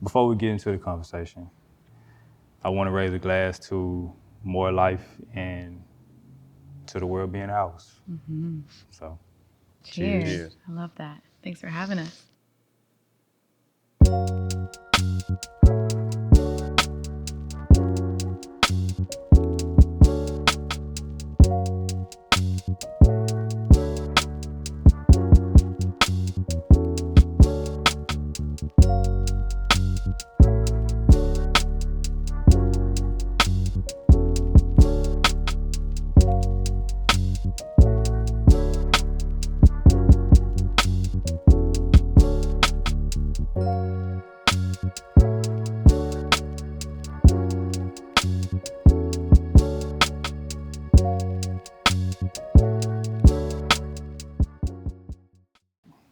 Before we get into the conversation, I want to raise a glass to more life and to the world being ours. Mm-hmm. So, Cheers. cheers. I love that. Thanks for having us.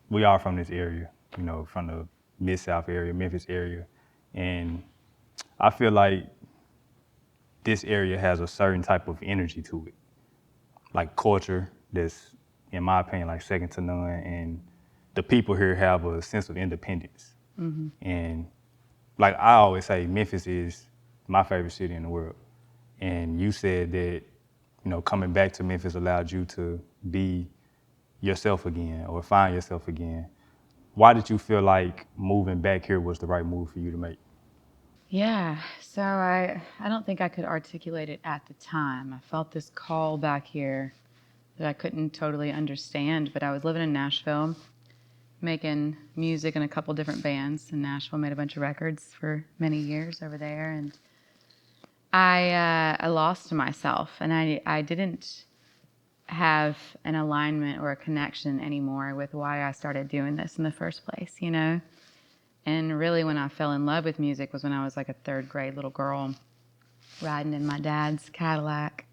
We are from this area, from the Mid-South area, Memphis area. And I feel like this area has a certain type of energy to it, like culture that's, in my opinion, like second to none. And the people here have a sense of independence. Mm-hmm. And like I always say, Memphis is my favorite city in the world. And you said that, coming back to Memphis allowed you to be yourself again or find yourself again. Why did you feel like moving back here was the right move for you to make? Yeah, so I don't think I could articulate it at the time. I felt this call back here that I couldn't totally understand, but I was living in Nashville, making music in a couple different bands in Nashville, made a bunch of records for many years over there, and I lost myself, and I didn't have an alignment or a connection anymore with why I started doing this in the first place, And really when I fell in love with music was when I was like a third grade little girl riding in my dad's Cadillac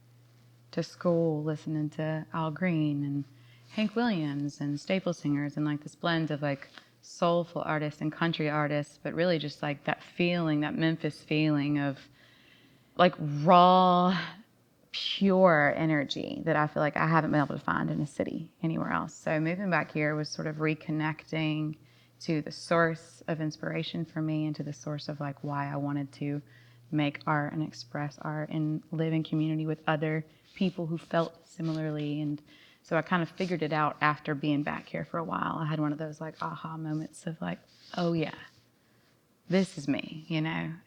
to school, listening to Al Green and Hank Williams and Staple Singers and like this blend of like soulful artists and country artists, but really just like that feeling, that Memphis feeling of like raw, pure energy that I feel like I haven't been able to find in a city anywhere else. So moving back here was sort of reconnecting to the source of inspiration for me and to the source of like why I wanted to make art and express art and live in community with other people who felt similarly. And so I kind of figured it out after being back here for a while. I had one of those like aha moments of like, oh yeah, this is me,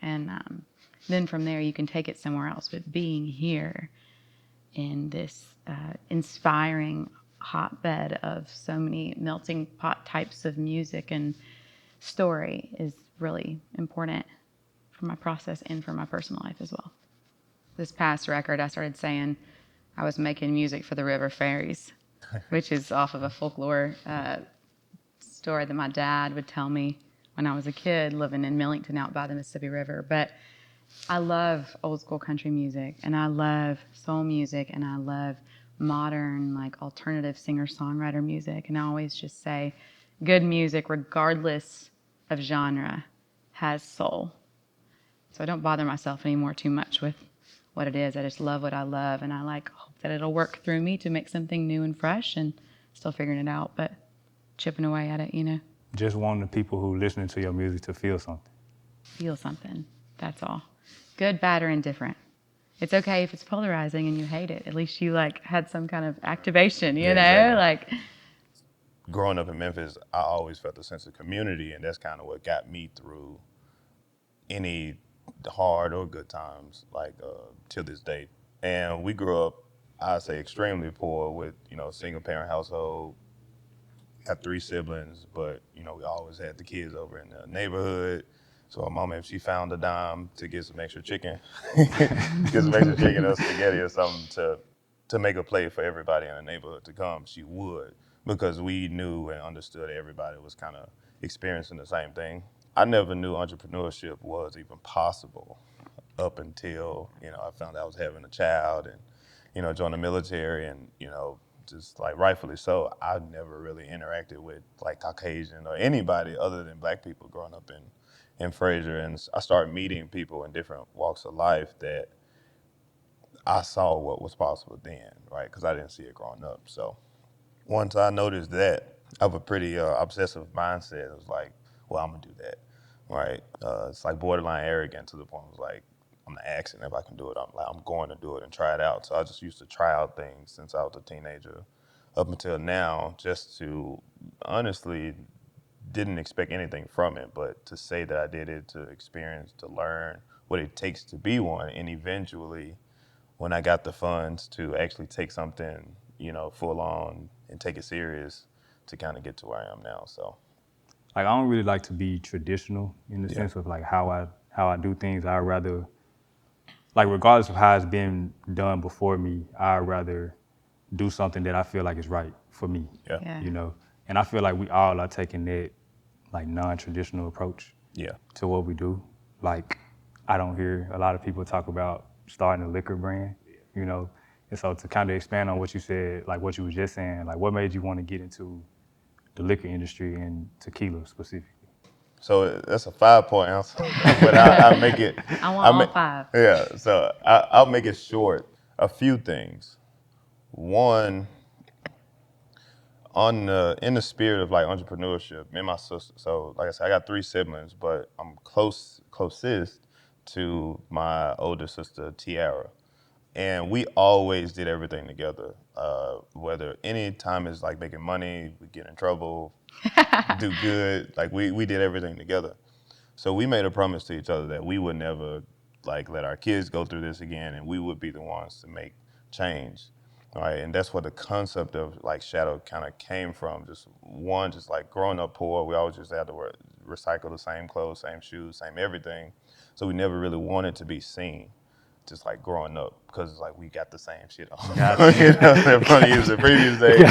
And then from there you can take it somewhere else. But being here in this inspiring hotbed of so many melting pot types of music and story is really important for my process and for my personal life as well. This past record, I started saying I was making music for the river fairies, which is off of a folklore story that my dad would tell me when I was a kid living in Millington out by the Mississippi River. But I love old school country music, and I love soul music, and I love modern, like alternative singer-songwriter music. And I always just say, good music, regardless of genre, has soul. So I don't bother myself anymore too much with what it is. I just love what I love, and I like hope that it'll work through me to make something new and fresh, and still figuring it out, but chipping away at it. Just wanting the people who listening to your music to feel something. Feel something. That's all. Good, bad, or indifferent. It's okay if it's polarizing and you hate it. At least you like had some kind of activation, you know? Exactly. Like Growing up in Memphis, I always felt a sense of community, and that's kind of what got me through any hard or good times, like till this day. And we grew up, I'd say, extremely poor with, single parent household, got three siblings, but, we always had the kids over in the neighborhood. So our mama, if she found a dime to get some extra chicken, get some extra chicken or spaghetti or something to make a plate for everybody in the neighborhood to come, she would, because we knew and understood everybody was kind of experiencing the same thing. I never knew entrepreneurship was even possible up until, I found out I was having a child and, joined the military and, just like rightfully so, I never really interacted with like Caucasian or anybody other than black people growing up in Fraser. And I started meeting people in different walks of life that I saw what was possible then, right? Because I didn't see it growing up. So once I noticed that, I have a pretty obsessive mindset. It was like, well, I'm gonna do that. right? It's like borderline arrogant to the point where it's like, I'm not asking if I can do it. I'm going to do it and try it out. So I just used to try out things since I was a teenager up until now, just to honestly didn't expect anything from it, but to say that I did it to experience, to learn what it takes to be one, and eventually, when I got the funds to actually take something, full on and take it serious, to kind of get to where I am now. So Like I don't really like to be traditional in the yeah, sense of like how I do things. I'd rather, like, regardless of how it's been done before me, I'd rather do something that I feel like is right for me. yeah, Yeah. And I feel like we all are taking that like non-traditional approach yeah, to what we do. Like I don't hear a lot of people talk about starting a liquor brand, you know. And so to kind of expand on what you said, like what you were just saying, like what made you want to get into the liquor industry and tequila specifically? So that's a 5-point answer, but I make it. I want all 5. Yeah, so I'll make it short. A few things. One, in the spirit of like entrepreneurship, me and my sister. So like I said, I got 3 siblings, but I'm closest to my older sister Tiara, and we always did everything together. Whether any time is like making money, we get in trouble, do good. Like we did everything together. So we made a promise to each other that we would never like let our kids go through this again, and we would be the ones to make change. All right, and that's what the concept of like shadow kind of came from. Just like growing up poor, we always just had to recycle the same clothes, same shoes, same everything. So we never really wanted to be seen, just like growing up, because it's like we got the same shit on. In front of you the previous day,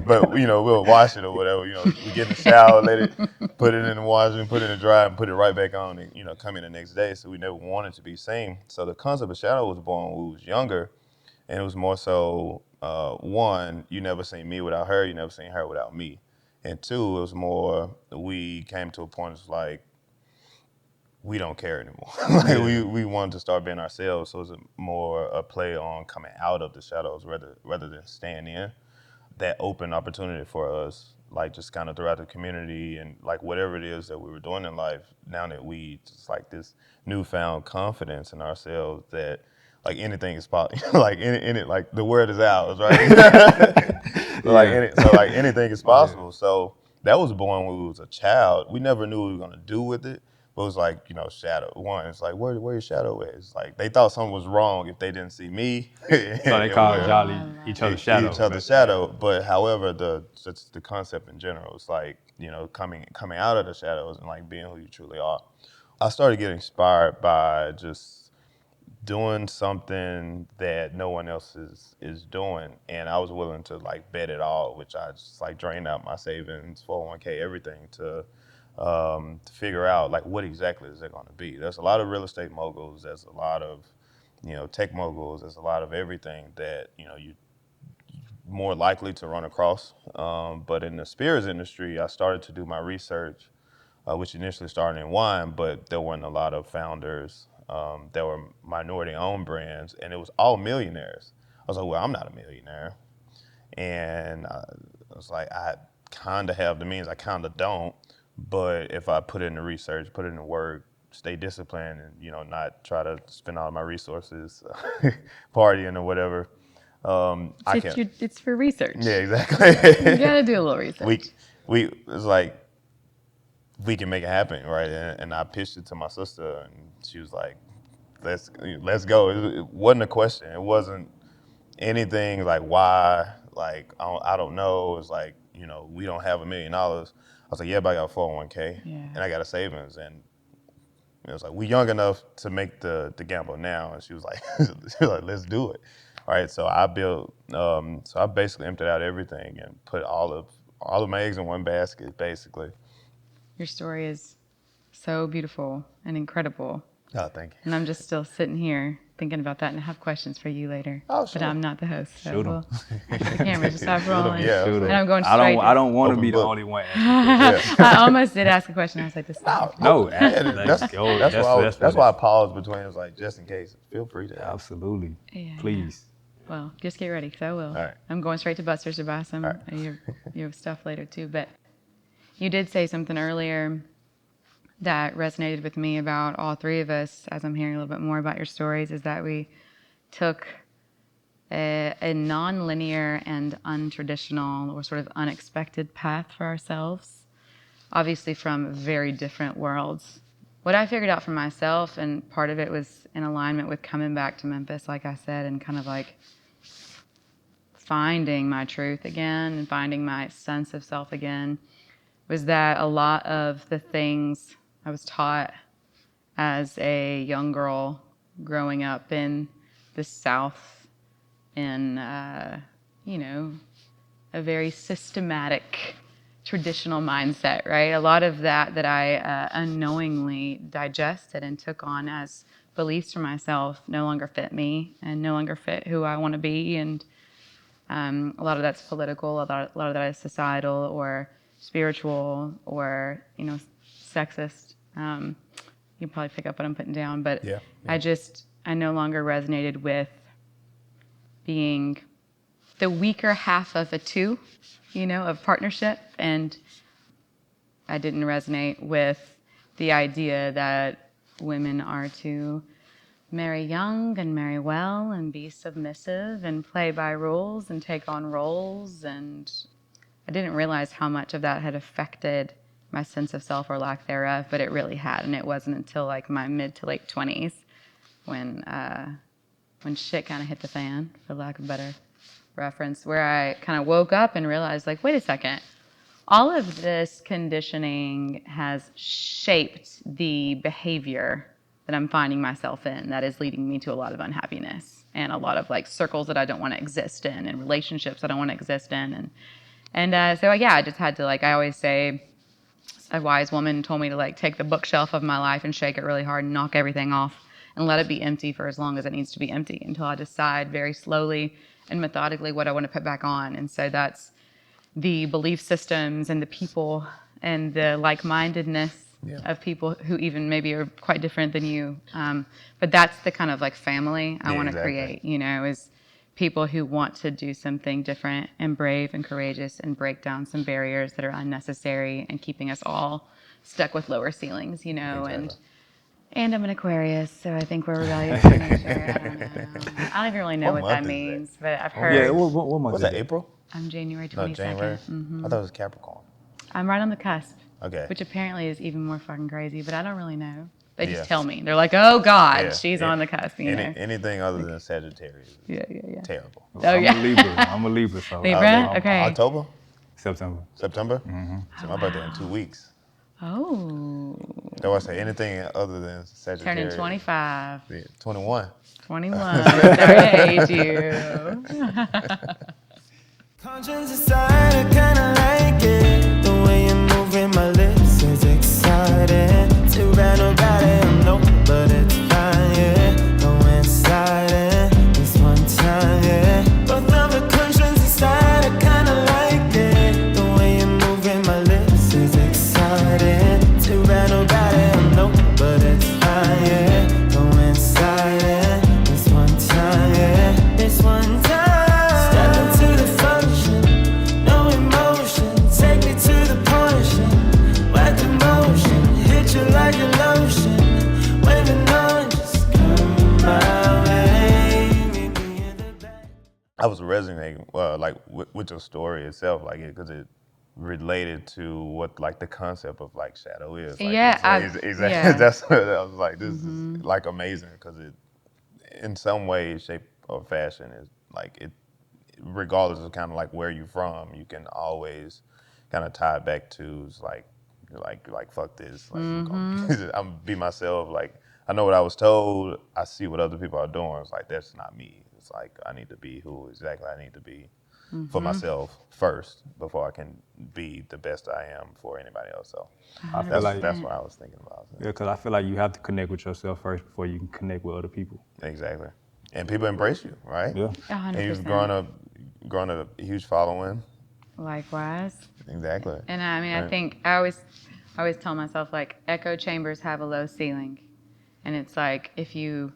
but we'll wash it or whatever. We get in the shower, let it, put it in the washing, put it in the dryer, and put it right back on, and come in the next day. So we never wanted to be seen. So the concept of shadow was born when we was younger, and it was more so one, you never seen me without her, you never seen her without me, and two, it was more we came to a point it's like we don't care anymore. Like we wanted to start being ourselves. So it's more a play on coming out of the shadows rather than staying in. That open opportunity for us, like just kind of throughout the community and like whatever it is that we were doing in life. Now that we just like this newfound confidence in ourselves that like anything is possible. Like in it, like the word is ours, right? So like anything is possible. So that was born when we was a child. We never knew what we were gonna do with it. But it was like, shadow. One, it's like, where your shadow is? Like, they thought something was wrong if they didn't see me. So they call Jolly each other's shadow. Each other's shadow. But however, just the concept in general, it's like, coming out of the shadows and like being who you truly are. I started getting inspired by just doing something that no one else is doing, and I was willing to like bet it all, which I just like drained out my savings, 401k, everything to figure out like what exactly is it going to be. There's a lot of real estate moguls. There's a lot of tech moguls. There's a lot of everything that you more likely to run across. But in the spirits industry, I started to do my research, which initially started in wine, but there weren't a lot of founders. There were minority-owned brands, and it was all millionaires. I was like, well, I'm not a millionaire. And I was like, I kind of have the means, I kind of don't. But if I put in the research, put in the work, stay disciplined, and not try to spend all my resources partying or whatever, I can. It's for research. Yeah, exactly. You gotta do a little research. We it's like we can make it happen, right? And I pitched it to my sister, and she was like, "Let's go." It wasn't a question. It wasn't anything like why. Like I don't know. It's like we don't have $1 million. I was like, yeah, but I got a 401k and I got a savings, and it was like we young enough to make the gamble now. And she was like, let's do it. All right. So I built. So I basically emptied out everything and put all of my eggs in one basket, basically. Your story is so beautiful and incredible. Oh, thank you. And I'm just still sitting here thinking about that, and I have questions for you later. Oh, sure. But I'm not the host, so Shoot 'em. we'll after the camera just stop rolling. Yeah, Shoot 'em. And I'm going straight. I don't want to Open be the book. only one asking. I almost did ask a question. I was like, this is No, That's why I paused between. It was like, just in case, feel free to ask. Absolutely. Yeah, Please. Well, just get ready, because I will. All right. I'm going straight to Buster's to buy some of your stuff later, too. But you did say something earlier that resonated with me about all three of us, as I'm hearing a little bit more about your stories, is that we took a non-linear and untraditional or sort of unexpected path for ourselves, obviously from very different worlds. What I figured out for myself, and part of it was in alignment with coming back to Memphis, like I said, and kind of like finding my truth again and finding my sense of self again, was that a lot of the things I was taught as a young girl growing up in the South in, a very systematic, traditional mindset, right? A lot of that I unknowingly digested and took on as beliefs for myself no longer fit me and no longer fit who I want to be. And a lot of that's political, a lot of that is societal or spiritual or, sexist. You can probably pick up what I'm putting down, but Yeah. I no longer resonated with being the weaker half of a two, of partnership. And I didn't resonate with the idea that women are to marry young and marry well and be submissive and play by rules and take on roles. And I didn't realize how much of that had affected my sense of self or lack thereof, but it really had. And it wasn't until like my mid to late 20s when shit kind of hit the fan, for lack of a better reference, where I kind of woke up and realized, like, wait a second, all of this conditioning has shaped the behavior that I'm finding myself in that is leading me to a lot of unhappiness and a lot of like circles that I don't want to exist in and relationships I don't want to exist in. So yeah, I just had to, like I always say, a wise woman told me to like take the bookshelf of my life and shake it really hard and knock everything off and let it be empty for as long as it needs to be empty until I decide very slowly and methodically what I want to put back on. And so that's the belief systems and the people and the like-mindedness of people who even maybe are quite different than you. But that's the kind of like family I want to create, is people who want to do something different and brave and courageous and break down some barriers that are unnecessary and keeping us all stuck with lower ceilings, And I'm an Aquarius, so I think we're rebellious by nature. I don't know. I don't even really know what that means, but I've heard. Yeah, what month Was is that, April? I'm January 22nd. No, January? I thought it was Capricorn. I'm right on the cusp. Okay. Which apparently is even more fucking crazy, but I don't really know. They just tell me. They're like, oh, God, she's on the cusp, Anything other than Sagittarius is terrible. Oh, yeah. I'm a Libra, so. Libra? Okay. October? September. Mm-hmm. So my birthday in 2 weeks. Oh. So I say anything other than Sagittarius. Turning 25. Yeah, 21. 21. Sorry to age you. Conscience aside, I kinda like it. The way you're moving my lips is exciting. Too bad nobody know, but it's fine, yeah. Go inside it, this one time, yeah. Both of the conscience aside, I kinda like it. The way you're moving my lips is exciting. Too bad nobody know, but it's fine, yeah. Go inside it, this one time, yeah. This one time. I was resonating with your story itself, because it related to what like the concept of like shadow is. Like, exactly. Yeah. That's what I was like. This is like amazing because it, in some way, shape or fashion, is like it. Regardless of kind of like where you're from, you can always kind of tie it back to like fuck this. Like I'm be myself. Like I know what I was told. I see what other people are doing. It's like that's not me. It's like I need to be who exactly I need to be for myself first before I can be the best I am for anybody else. So that's what I was thinking about. Yeah, because I feel like you have to connect with yourself first before you can connect with other people. Exactly. And people embrace you, right? Yeah. 100%. And you've grown a huge following. Likewise. Exactly. And I mean, Right. I think I always tell myself, like, echo chambers have a low ceiling. And it's like, if you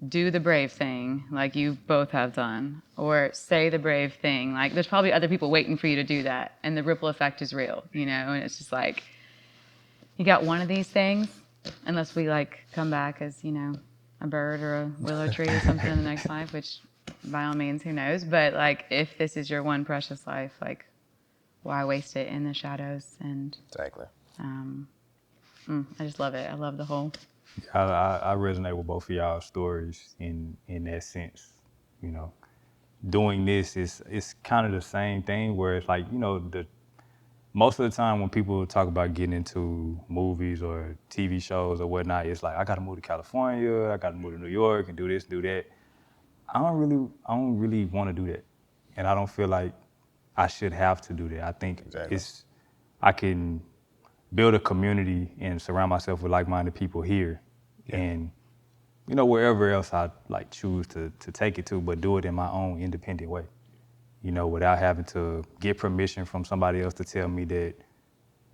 do the brave thing, like you both have done, or say the brave thing, like there's probably other people waiting for you to do that. And the ripple effect is real, And it's just like, you got one of these things, unless we like come back as, you know, a bird or a willow tree or something in the next life, which by all means, who knows? But like, if this is your one precious life, like, why waste it in the shadows? And Exactly. I just love it. I love the whole. I resonate with both of y'all's stories in that sense. You know, doing this is it's kind of the same thing where it's like, you know, most of the time when people talk about getting into movies or TV shows or whatnot, it's like, I gotta move to California, I gotta move to New York and do this, do that. I don't really want to do that, and I don't feel like I should have to do that. I think Exactly. I can build a community and surround myself with like-minded people here, and you know, wherever else I like choose to take it to, but do it in my own independent way. You know, without having to get permission from somebody else to tell me that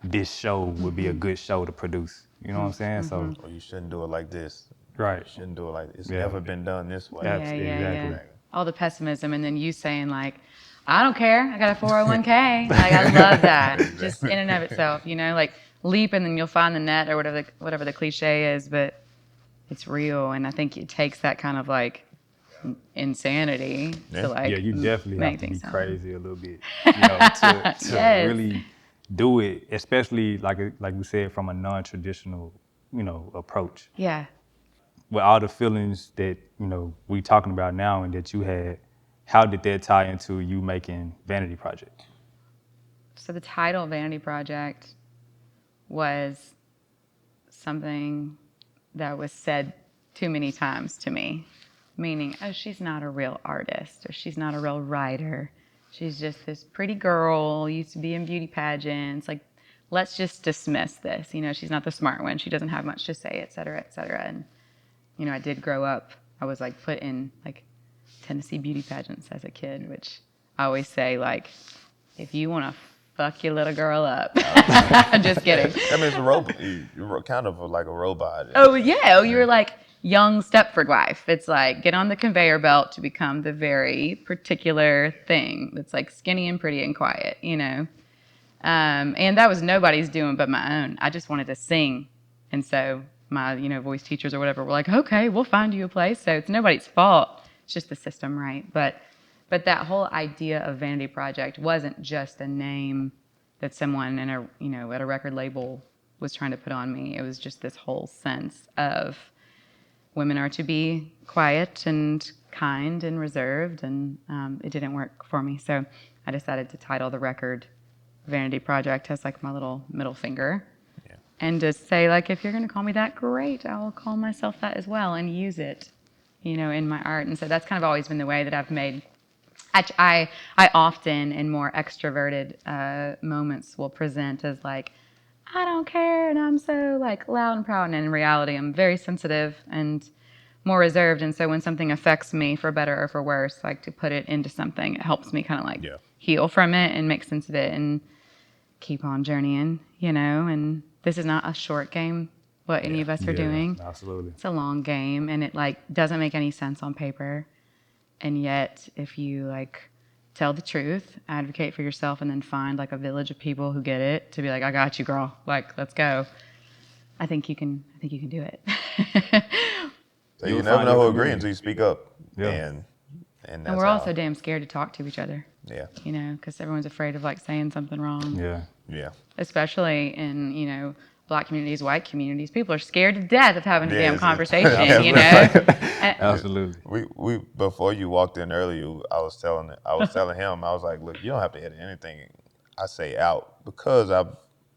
this show would be a good show to produce. You know what I'm saying? So, Or you shouldn't do it like this. right. You shouldn't do it like it's Yeah. never been done this way. Yeah. Exactly. All the pessimism, and then you saying like, I don't care. I got a 401k. Like, I love that. Just in and of itself, you know, like leap and then you'll find the net or whatever the cliche is, but it's real. And I think it takes that kind of like insanity to like Yeah, you definitely make have to be things happen. crazy a little bit, you know, to Yes. really do it, especially like we said, from a non-traditional, you know, approach. Yeah. With all the feelings that, you know, we talking about now and that you had, how did that tie into you making Vanity Project? So the title Vanity Project was something that was said too many times to me, meaning, oh, she's not a real artist or she's not a real writer. She's just this pretty girl, used to be in beauty pageants. Like, let's just dismiss this. You know, she's not the smart one. She doesn't have much to say, et cetera, et cetera. And, you know, I did grow up. I was like put in like Tennessee beauty pageants as a kid, which I always say, like, if you want to fuck your little girl up. I'm just kidding. I mean, it's a robot. You're kind of like a robot. Oh, yeah. Oh, you're like young Stepford wife. It's like get on the conveyor belt to become the very particular thing that's like skinny and pretty and quiet, you know. And that was nobody's doing but my own. I just wanted to sing. And so my, you know, voice teachers or whatever were like, okay, we'll find you a place. So it's nobody's fault. It's just the system, right? But that whole idea of Vanity Project wasn't just a name that someone in a, you know, at a record label was trying to put on me. It was just this whole sense of women are to be quiet and kind and reserved, and it didn't work for me. So I decided to title the record Vanity Project as like my little middle finger. Yeah. And just say, like, if you're going to call me that, great, I will call myself that as well and use it, you know, in my art. And so that's kind of always been the way that I've made. I often, in more extroverted moments, will present as like, I don't care, and I'm so like loud and proud. And in reality, I'm very sensitive and more reserved. And so when something affects me, for better or for worse, like to put it into something, it helps me kind of like heal from it and make sense of it and keep on journeying, you know. And this is not a short game, what any of us are doing. Absolutely. It's a long game, and it like doesn't make any sense on paper. And yet, if you like tell the truth, advocate for yourself, and then find like a village of people who get it to be like, I got you, girl. Like, let's go. I think you can do it. So you never know who agree until you speak up. Yeah. And we're also damn scared to talk to each other. Yeah. You know, because everyone's afraid of like saying something wrong. Yeah. Yeah. Especially in, you know, Black communities, white communities. People are scared to death of having a damn Yes, conversation, you know? Absolutely. We before you walked in earlier, I was telling him, I was like, look, you don't have to edit anything I say out, because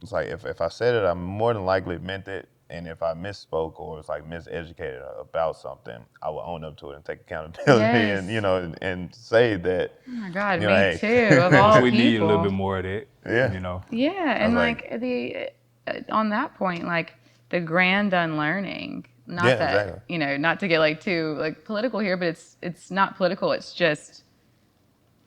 it's like if I said it, I more than likely meant it, and if I misspoke or was like miseducated about something, I will own up to it and take accountability and, you know, and say that. Oh my God, you me know, hey. too, of all We people. need a little bit more of that. Yeah. You know. Yeah, and like on that point, like the grand unlearning, not Yeah, that, exactly. you know, not to get like too like political here, but it's not political. It's just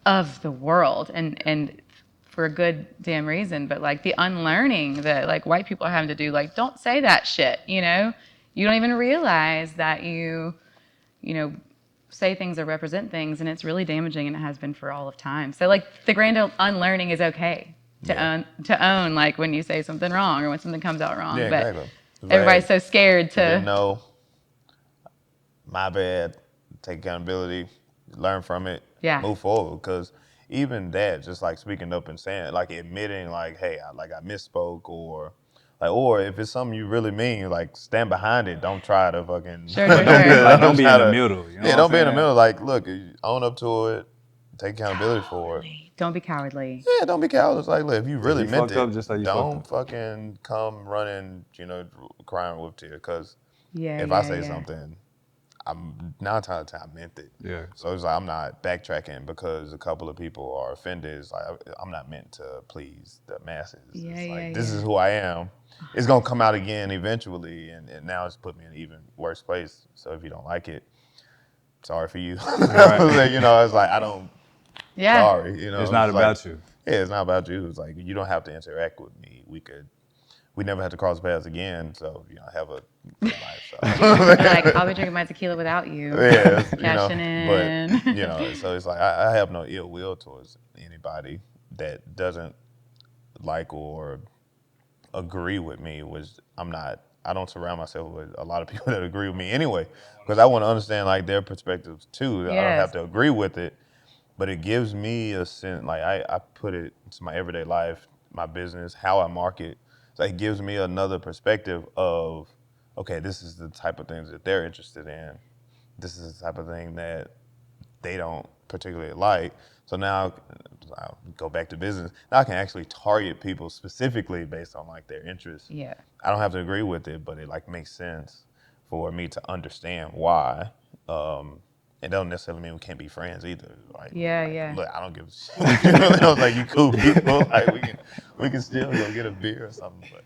of the world, and for a good damn reason. But like the unlearning that like white people are having to do, like, don't say that shit. You know, you don't even realize that you know, say things or represent things, and it's really damaging, and it has been for all of time. So like the grand unlearning is okay. to own like when you say something wrong or when something comes out wrong. Yeah, but exactly. everybody's so scared Didn't to. know. My bad. Take accountability. Learn from it. Yeah. Move forward. Because even that, just like speaking up and saying, like admitting, like, hey, I misspoke, or if it's something you really mean, like stand behind it. Don't try to fucking. Sure. Like, don't be in the middle. You know Yeah, what don't I'm be in the saying? middle. Like, look, own up to it. Take accountability for it. Don't be cowardly. Yeah, don't be cowardly. Like, look, if you really you meant fucked it, up, just say you don't fucked up. fucking come running, crying with tears. Because Yeah. if I say something, I'm 9 times out of 10 I meant it. Yeah. So it's like I'm not backtracking because a couple of people are offended. It's like I'm not meant to please the masses. Yeah, it's like yeah, this yeah. is who I am. It's gonna come out again eventually, and now it's put me in an even worse place. So if you don't like it, sorry for you. Right. It's like I don't. Yeah. Sorry, It's not like, about you. Yeah, it's not about you. It's like you don't have to interact with me. We never have to cross paths again. So have a good life. So. Like I'll be drinking my tequila without you. Yeah, Cashing in. But so it's like I have no ill will towards anybody that doesn't like or agree with me. I don't surround myself with a lot of people that agree with me anyway, because I want to understand like their perspectives too. I don't have to agree with it, but it gives me a sense. Like I put it into my everyday life, my business, how I market. So it gives me another perspective of, okay, this is the type of things that they're interested in. This is the type of thing that they don't particularly like. So now I'll go back to business. Now I can actually target people specifically based on like their interests. Yeah. I don't have to agree with it, but it like makes sense for me to understand why. It don't necessarily mean we can't be friends either. Like, Yeah. Look, I don't give a shit. I was like, you cool people. Like we can still go get a beer or something. But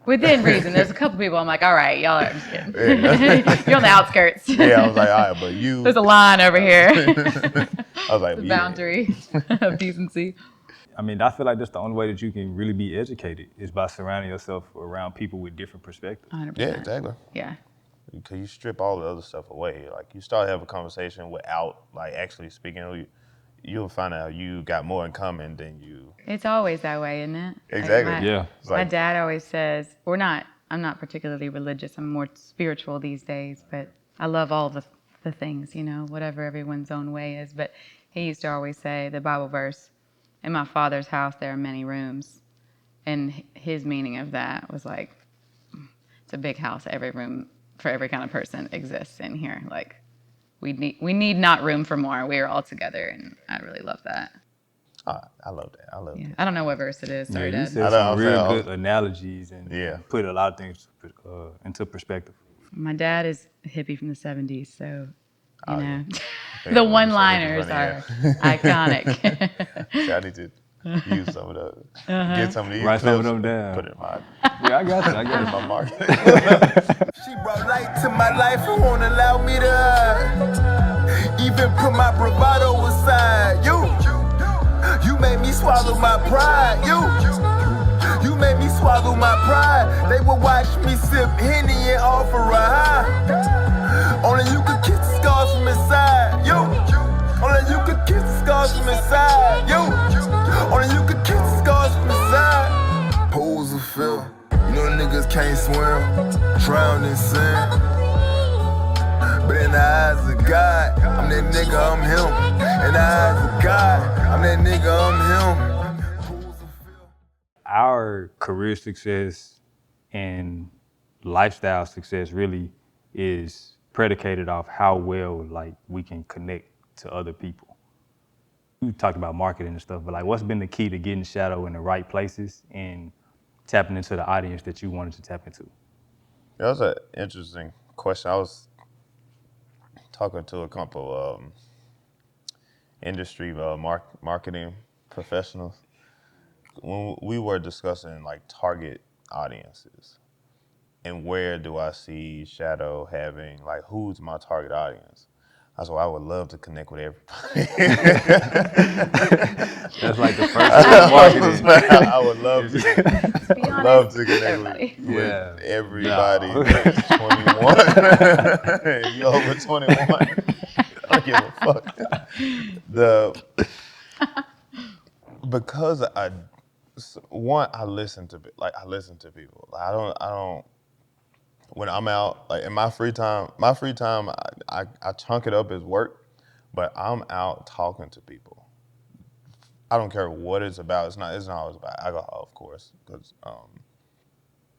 Within reason. There's a couple people I'm like, all right, y'all are just kidding. You're on the outskirts. yeah, I was like, all right, but you. There's a line over here. I was like, The boundary of decency. I mean, I feel like that's the only way that you can really be educated is by surrounding yourself around people with different perspectives. 100%. Yeah, exactly. Yeah. Because you strip all the other stuff away. Like you start having a conversation without like actually speaking. You'll find out you got more in common than you. It's always that way, isn't it? Exactly. Like Yeah. my dad always says, I'm not particularly religious. I'm more spiritual these days, but I love all the things, whatever everyone's own way is. But he used to always say the Bible verse, in my Father's house there are many rooms. And his meaning of that was like, it's a big house. Every room for every kind of person exists in here. Like we need not room for more. We are all together, and I really love that. I love that. I love that. I don't know what verse it is. Sorry, Yeah, you Dad. said some real good analogies and put a lot of things into perspective. My dad is a hippie from the 70s, so you know Yeah, the one-liners are iconic. See, I need to use some of those. Get some of these Write some of clips, them down. Put it in my Yeah, I got you. my market. She brought light to my life and won't allow me to hide. Even put my bravado aside. You made me swallow my pride. You made me swallow my pride. They would watch me sip Henny and offer a high. Only you could kiss the scars from inside. Only you could kiss the scars from inside. Only you could kiss the scars from inside. Pools of film. Niggas can't swim, drown in sin. But in the eyes of God, I'm that nigga, I'm him. In the eyes of God, I'm that nigga, I'm him. Our career success and lifestyle success really is predicated off how well like we can connect to other people. We talked about marketing and stuff, but like what's been the key to getting Shadow in the right places and tapping into the audience that you wanted to tap into? That was an interesting question. I was talking to a couple of industry marketing professionals when we were discussing like target audiences and where do I see Shadow having, like, who's my target audience? I said, well, I would love to connect with everybody. That's like the first thing marketing. I would love to connect with everybody that's 21. You over 21? I don't give a fuck. Because One, I listen to people. Like, I don't. When I'm out, like in my free time, I chunk it up as work, but I'm out talking to people. I don't care what it's about. It's not always about alcohol, of course, because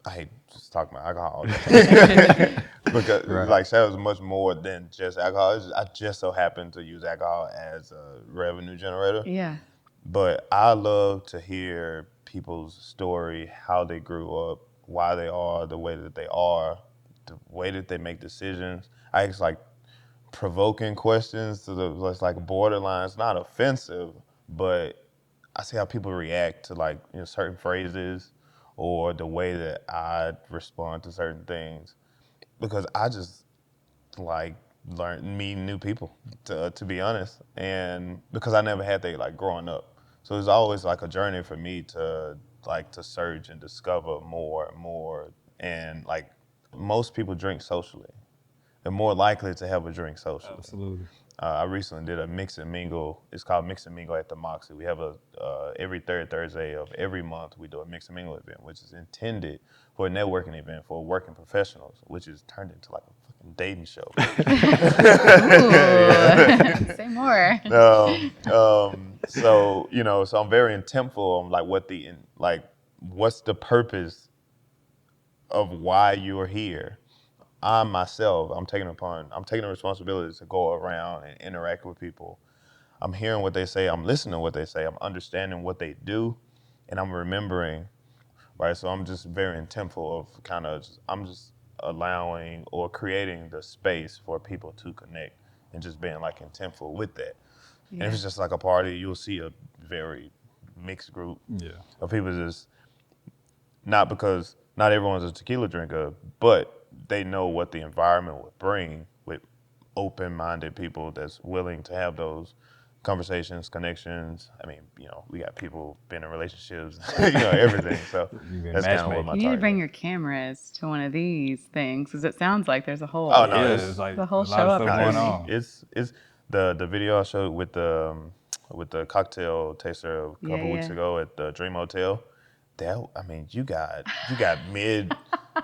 I hate just talking about alcohol all day. Because Right. like that was much more than just alcohol. I just so happen to use alcohol as a revenue generator. Yeah. But I love to hear people's story, how they grew up, why they are the way that they are, the way that they make decisions. I ask like provoking questions to the it's like borderline. It's not offensive, but I see how people react to like certain phrases or the way that I respond to certain things because I just like meeting new people to be honest, and because I never had that like growing up, so it's always like a journey for me to like to search and discover more and more, and like most people drink socially. They're more likely to have a drink socially. Absolutely. I recently did a mix and mingle. It's called Mix and Mingle at the Moxie. We have a every third Thursday of every month we do a Mix and Mingle event, which is intended for a networking event for working professionals, which is turned into like a fucking dating show. Ooh. Say more. So so I'm very intentful on like what's the purpose of why you're here. I myself, I'm taking the responsibility to go around and interact with people. I'm hearing what they say, I'm listening to what they say, I'm understanding what they do, and I'm remembering, right? So I'm just very intentful of I'm just allowing or creating the space for people to connect and just being like intentful with that. And if it's just like a party, you'll see a very mixed group of people just, not because not everyone's a tequila drinker, but they know what the environment would bring with open-minded people that's willing to have those conversations, connections. I mean, we got people been in relationships, everything. So that's kind of what my You need to target bring is. your cameras to one of these things because it sounds like there's a whole Oh no, Yeah, it's like the a whole lot show of stuff going opportunity. on. It's the video I showed with the cocktail taster a couple weeks ago at the Dream Hotel. You got mid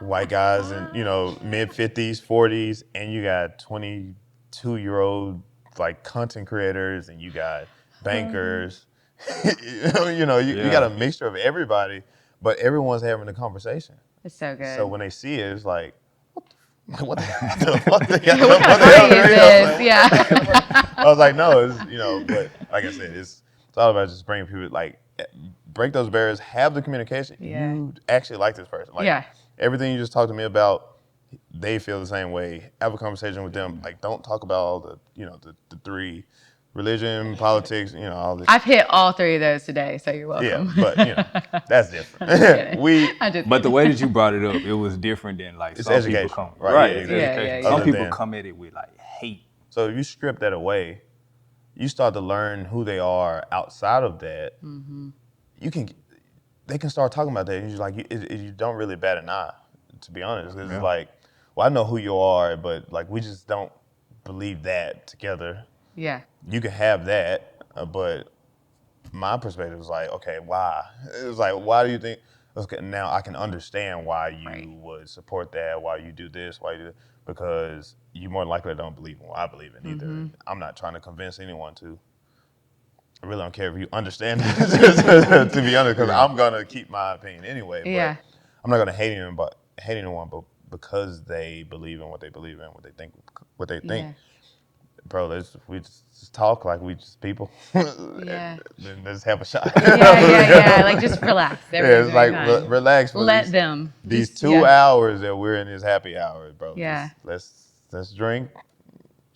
white guys and mid 50s, 40s, and you got 22-year-old like content creators, and you got bankers. You got a mixture of everybody, but everyone's having a conversation. It's so good. So when they see it, it's like, what the fuck? What kind of party is this? Yeah. I was like, no, but like I said, it's all about just bringing people, like, break those barriers, have the communication. Yeah. You actually like this person. Like, everything you just talked to me about, they feel the same way. Have a conversation with them. Like, don't talk about all the three, religion, politics, all this. I've hit all three of those today, so you're welcome. Yeah, but that's different. But the way that you brought it up, it was different than like It's some education, people come. right? It's Yeah, education. yeah. Some Other people than- come at it with like hate. So if you strip that away, you start to learn who they are outside of that. Mm-hmm. They can start talking about that, and you're like, you don't really bat an eye, to be honest. It's like, well, I know who you are, but like we just don't believe that together. Yeah. You can have that, but my perspective was like, okay, why? It was like, why do you think? Okay, now I can understand why you would support that, why you do this, why you do that, because you more likely don't believe in what I believe in either. Mm-hmm. I'm not trying to convince anyone to. I really don't care if you understand it, to be honest, because I'm gonna keep my opinion anyway. But I'm not gonna hate anyone, but because they believe in what they believe in, what they think. Yeah. Bro, we just talk like we just people. Yeah. Then let's have a shot. Yeah. Like just relax. It's like relax. For Let them. These Just- 2 hours that we're in this happy hour, bro. Yeah. Just, let's drink.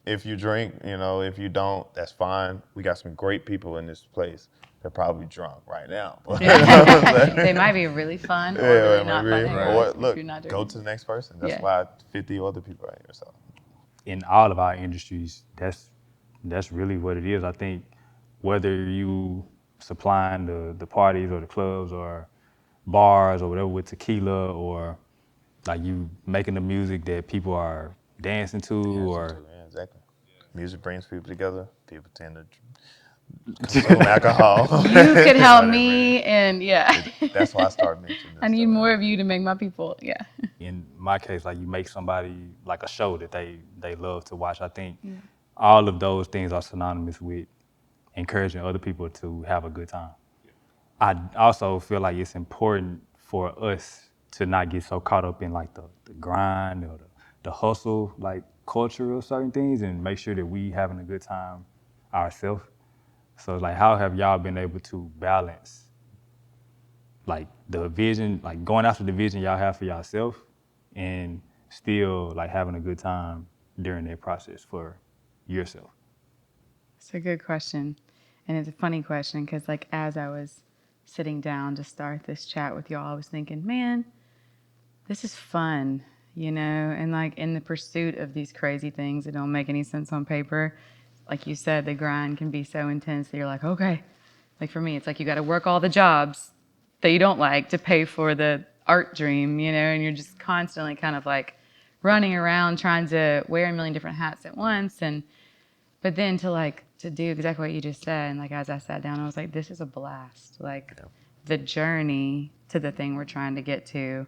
If you drink, if you don't, that's fine. We got some great people in this place. They're probably drunk right now. They might be really fun or really not funny. Or look, you're not go to the next person. That's why 50 other people are here. So. In all of our industries, that's really what it is. I think whether you supplying the parties or the clubs or bars or whatever with tequila, or like you making the music that people are dancing to, Yeah, exactly. Music brings people together. People tend to consume alcohol. You could help Whatever. me, and yeah. That's why I started mentioning this I need stuff. more of you to make my people. Yeah. In my case, like you make somebody like a show that they love to watch. I think all of those things are synonymous with encouraging other people to have a good time. I also feel like it's important for us to not get so caught up in like the grind or the hustle, like culture of certain things, and make sure that we having a good time ourselves. So like, how have y'all been able to balance like the vision, like going after the vision y'all have for yourself, and still like having a good time during that process for yourself? It's a good question. And it's a funny question because, like, as I was sitting down to start this chat with y'all, I was thinking, man, this is fun, you know? And, like, in the pursuit of these crazy things that don't make any sense on paper, like you said, the grind can be so intense that you're like, okay. Like, for me, it's like you got to work all the jobs that you don't like to pay for the art dream, you know? And you're just constantly kind of like running around trying to wear a million different hats at once. But then to do exactly what you just said, and like as I sat down, I was like, this is a blast. Like the journey to the thing we're trying to get to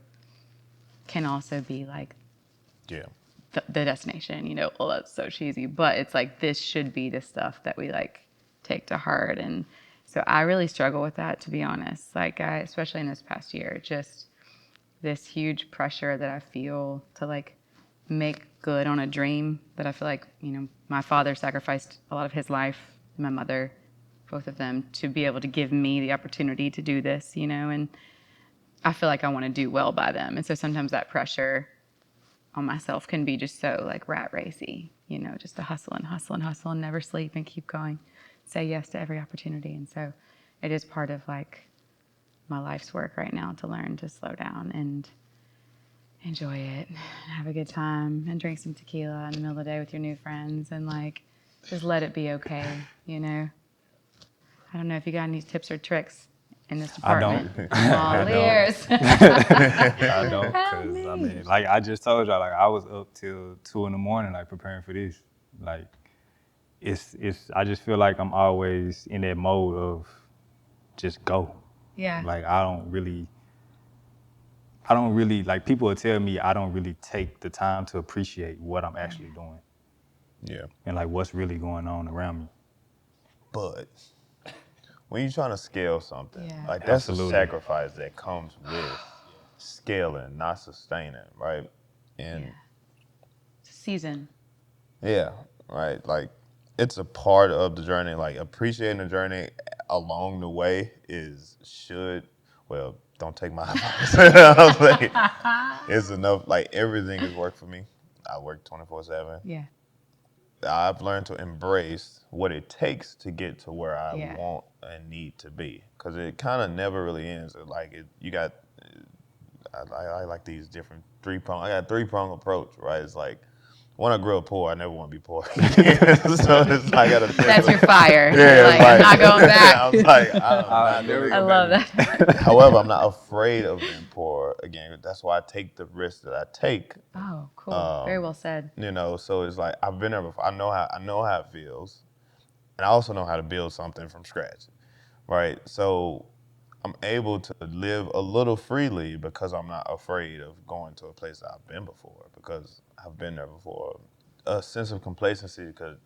can also be like Yeah. the destination, you know. Well, that's so cheesy, but it's like this should be the stuff that we like take to heart. And so I really struggle with that, to be honest. Like especially in this past year, just this huge pressure that I feel to like make good on a dream that I feel like, you know, my father sacrificed a lot of his life, and my mother, both of them, to be able to give me the opportunity to do this, you know, and I feel like I want to do well by them. And so sometimes that pressure on myself can be just so like rat racy, you know, just to hustle and hustle and hustle and never sleep and keep going, say yes to every opportunity. And so it is part of like my life's work right now to learn to slow down and enjoy it, have a good time, and drink some tequila in the middle of the day with your new friends, and like just let it be okay, you know. I don't know if you got any tips or tricks in this department. I'm all ears. I don't, Help because I me. mean, like I just told y'all, like I was up till 2 in the morning, like preparing for this. Like it's I just feel like I'm always in that mode of just go. Yeah. Like I don't really like, people will tell me I don't really take the time to appreciate what I'm actually doing Yeah. and like what's really going on around me. But when you're trying to scale something, Yeah. like that's a Absolutely. sacrifice that comes with scaling, not sustaining, right? And Season. yeah, right. Like it's a part of the journey. Like appreciating the journey along the way don't take my advice. I was like, it's enough. Like everything is work for me. I work 24/7. Yeah. I've learned to embrace what it takes to get to where I Yeah. want and need to be, because it kind of never really ends. You got, I like these different three-prong. I got a three-prong approach, right? It's like, when I grew up poor, I never want to be poor. So it's like I gotta think. That's your fire. Yeah, Like, I'm not going back. I was like, I'm not never doing I it. love that. However, I'm not afraid of being poor. Again, that's why I take the risks that I take. Oh, cool. Very well said. You know, so it's like I've been there before. I know how it feels, and I also know how to build something from scratch, right? So I'm able to live a little freely because I'm not afraid of going to a place that I've been before, because I've been there before. A sense of complacency could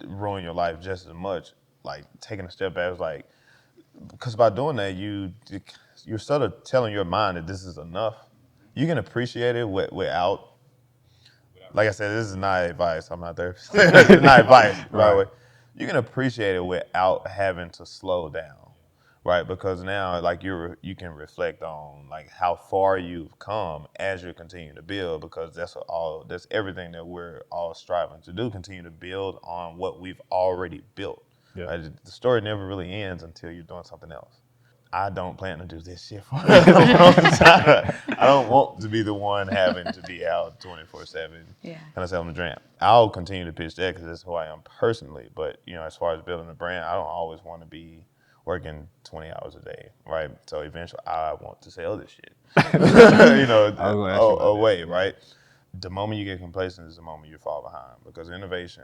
ruin your life just as much. Like taking a step back is like, because by doing that, you're sort of telling your mind that this is enough. You can appreciate it without. Like I said, this is not advice. I'm not there. This is not advice, by the way. You can appreciate it without having to slow down, right? Because now, like you can reflect on like how far you've come as you continue to build. Because that's everything that we're all striving to do. Continue to build on what we've already built. Yeah. Right? The story never really ends until you're doing something else. I don't plan to do this shit for a long time. I don't want to be the one having to be out 24/7. Yeah. Kind of selling the dream. I'll continue to pitch that because that's who I am personally. But you know, as far as building a brand, I don't always want to be working 20 hours a day, right? So eventually, I want to sell this shit. You know, away, right? The moment you get complacent is the moment you fall behind, because innovation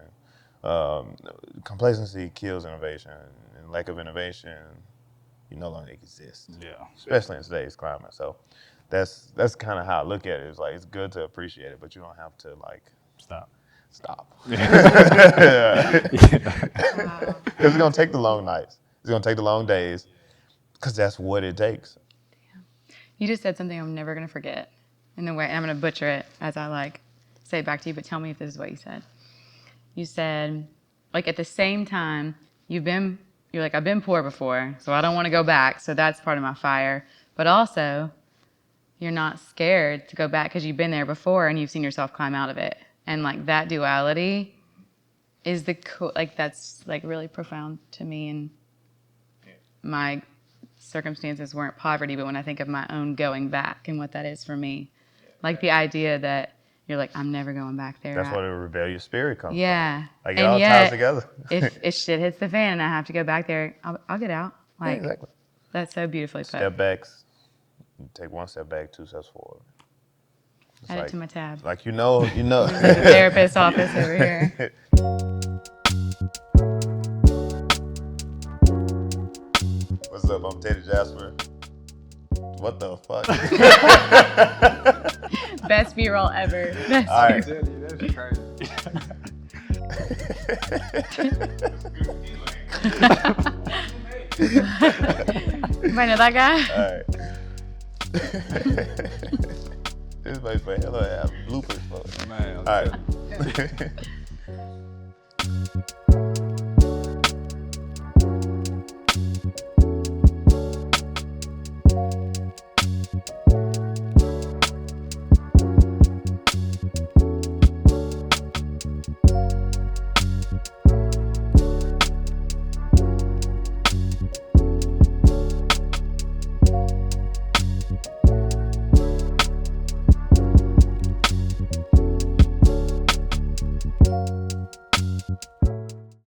Complacency kills innovation, and lack of innovation, you no longer exist. Yeah. Especially in today's climate. So that's kind of how I look at it. It's like it's good to appreciate it, but you don't have to like Stop. Because it's gonna take the long nights. It's gonna take the long days. Because that's what it takes. You just said something I'm never going to forget in the way, and I'm going to butcher it as I like say it back to you, but tell me if this is what you said. You said, like at the same time, you're like, I've been poor before, so I don't want to go back. So that's part of my fire. But also, you're not scared to go back because you've been there before and you've seen yourself climb out of it. And like that duality is that's like really profound to me. And my circumstances weren't poverty, but when I think of my own going back and what that is for me, like the idea that you're like, I'm never going back there. That's where the rebellious spirit comes yeah. from. Like it all ties together. if shit hits the fan and I have to go back there, I'll get out. Like, yeah, exactly. That's so beautifully put. Step backs. Take one step back, 2 steps forward. It's Add like, it to my tab. Like you know. The therapist's office over here. What's up? I'm Teddy Jasper. What the fuck? Best B-roll ever. Best All right. That's crazy. You might know that guy? All right. This might be hell of a bloopers for it. Man, All right.